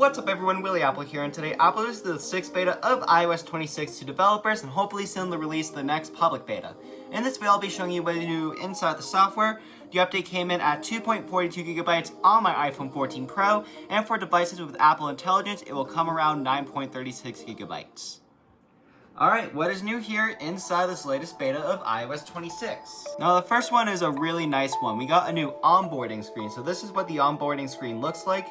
What's up everyone, Willie Apple here, and today Apple released the 6th beta of iOS 26 to developers and hopefully soon they'll release the next public beta. In this video I'll be showing you what to do inside the software. The update came in at 2.42GB on my iPhone 14 Pro, and for devices with Apple Intelligence it will come around 9.36GB. Alright, what is new here inside this latest beta of iOS 26? Now the first one is a really nice one. We got a new onboarding screen. So this is what the onboarding screen looks like.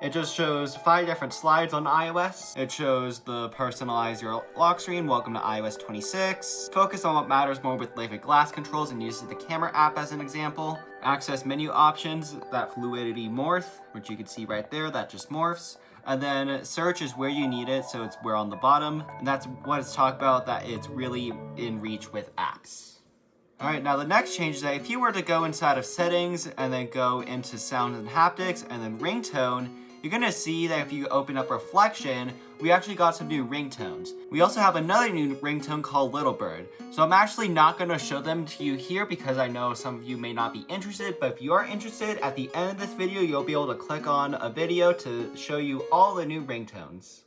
It just shows 5 different slides on iOS. It shows the personalize your lock screen, welcome to iOS 26. Focus on what matters more with liquid glass controls and uses the camera app as an example. Access menu options, that fluidity morph, which you can see right there, that just morphs. And then search is where you need it, so it's where on the bottom. And that's what it's talking about, that it's really in reach with apps. Alright, now the next change is that if you were to go inside of settings and then go into sound and haptics and then ringtone, you're gonna see that if you open up reflection, we actually got some new ringtones. We also have another new ringtone called Little Bird. So I'm actually not gonna show them to you here because I know some of you may not be interested, but if you are interested, at the end of this video, you'll be able to click on a video to show you all the new ringtones.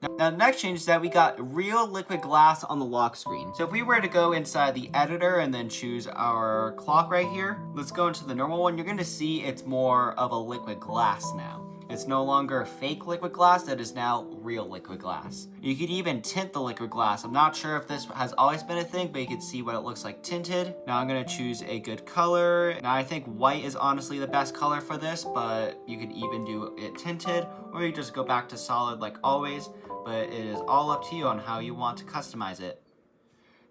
Now the next change is that we got real liquid glass on the lock screen. So if we were to go inside the editor and then choose our clock right here, let's go into the normal one, you're gonna see it's more of a liquid glass now. It's no longer fake liquid glass, that is now real liquid glass. You could even tint the liquid glass. I'm not sure if this has always been a thing, but you can see what it looks like tinted. Now I'm gonna choose a good color. Now I think white is honestly the best color for this, but you could even do it tinted, or you just go back to solid like always, but it is all up to you on how you want to customize it.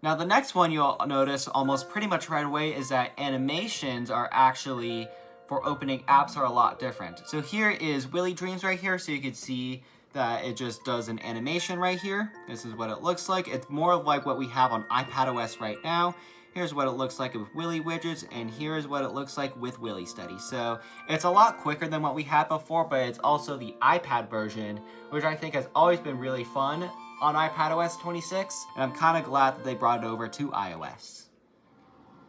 Now the next one you'll notice almost pretty much right away is that animations are actually for opening apps are a lot different. So here is Willy Dreams right here, so you can see that it just does an animation right here. This is what it looks like. It's more of like what we have on iPadOS right now. Here's what it looks like with Willy widgets, and here's what it looks like with Willy Study. So it's a lot quicker than what we had before, but it's also the iPad version, which I think has always been really fun on iPadOS 26, and I'm kind of glad that they brought it over to iOS.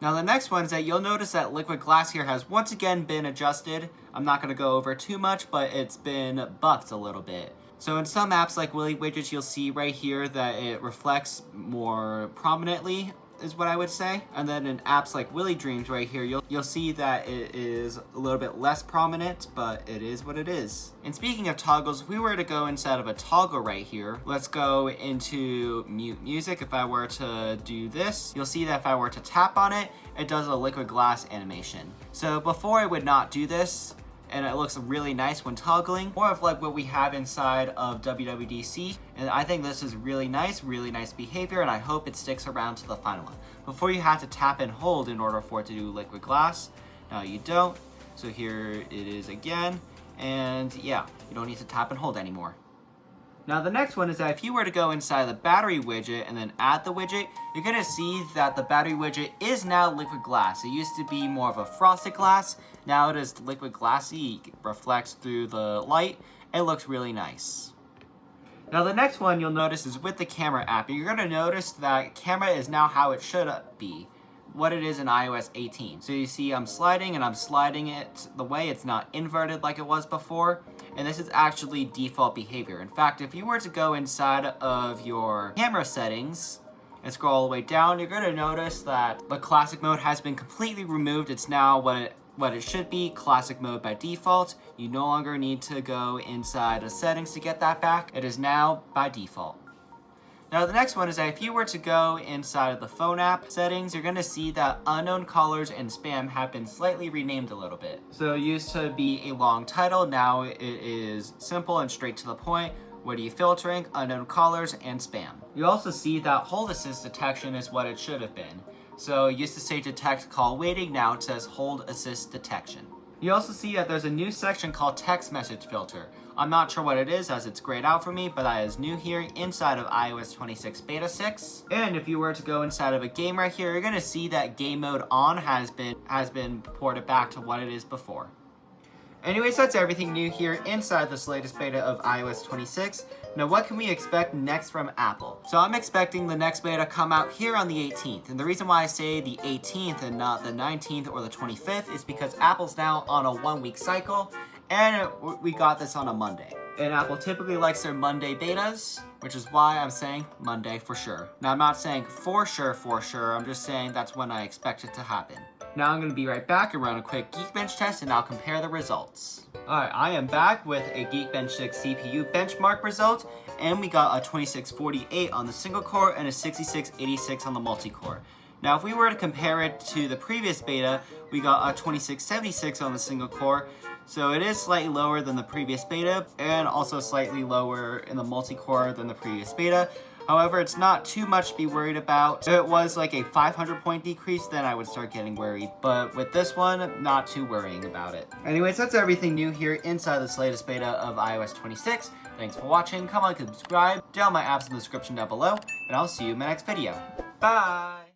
Now the next one is that you'll notice that liquid glass here has once again been adjusted. I'm not going to go over too much, but it's been buffed a little bit. So in some apps like Willy Widgets, you'll see right here that it reflects more prominently, is what I would say. And then in apps like Willy Dreams right here, you'll see that it is a little bit less prominent, but it is what it is. And speaking of toggles, if we were to go inside of a toggle right here, let's go into mute music. If I were to do this, you'll see that if I were to tap on it, it does a liquid glass animation. So before I would not do this, and it looks really nice when toggling, more of like what we have inside of WWDC, and I think this is really nice behavior, and I hope it sticks around to the final one. Before you have to tap and hold in order for it to do liquid glass. Now you don't, so here it is again, and yeah, you don't need to tap and hold anymore. Now the next one is that if you were to go inside the battery widget and then add the widget, you're going to see that the battery widget is now liquid glass. It used to be more of a frosted glass, now it is liquid glassy, it reflects through the light, it looks really nice. Now the next one you'll notice is with the camera app. You're going to notice that camera is now how it should be, what it is in iOS 18. So you see I'm sliding and I'm sliding it the way it's not inverted like it was before. And this is actually default behavior. In fact, if you were to go inside of your camera settings and scroll all the way down, you're going to notice that the classic mode has been completely removed. It's now what it should be, classic mode by default. You no longer need to go inside of settings to get that back. It is now by default. Now the next one is that if you were to go inside of the phone app settings, you're going to see that unknown callers and spam have been slightly renamed a little bit. So it used to be a long title, now it is simple and straight to the point. What are you filtering? Unknown callers and spam. You also see that hold assist detection is what it should have been. So it used to say detect call waiting, now it says hold assist detection. You also see that there's a new section called text message filter. I'm not sure what it is as it's grayed out for me, but that is new here inside of iOS 26 Beta 6. And if you were to go inside of a game right here, you're going to see that game mode on has been ported back to what it is before. Anyways, that's everything new here inside this latest beta of iOS 26. Now what can we expect next from Apple? So I'm expecting the next beta to come out here on the 18th. And the reason why I say the 18th and not the 19th or the 25th is because Apple's now on a 1-week cycle, and we got this on a Monday. And Apple typically likes their Monday betas, which is why I'm saying Monday for sure. Now, I'm not saying for sure, I'm just saying that's when I expect it to happen. Now I'm going to be right back and run a quick Geekbench test, and I'll compare the results. Alright, I am back with a Geekbench 6 CPU benchmark result, and we got a 2648 on the single core and a 6686 on the multi-core. Now, if we were to compare it to the previous beta, we got a 2676 on the single core, so it is slightly lower than the previous beta, and also slightly lower in the multi-core than the previous beta. However, it's not too much to be worried about. If it was like a 500 point decrease, then I would start getting worried. But with this one, not too worrying about it. Anyways, that's everything new here inside this latest beta of iOS 26. Thanks for watching. Come on, subscribe. Down my apps in the description down below. And I'll see you in my next video. Bye!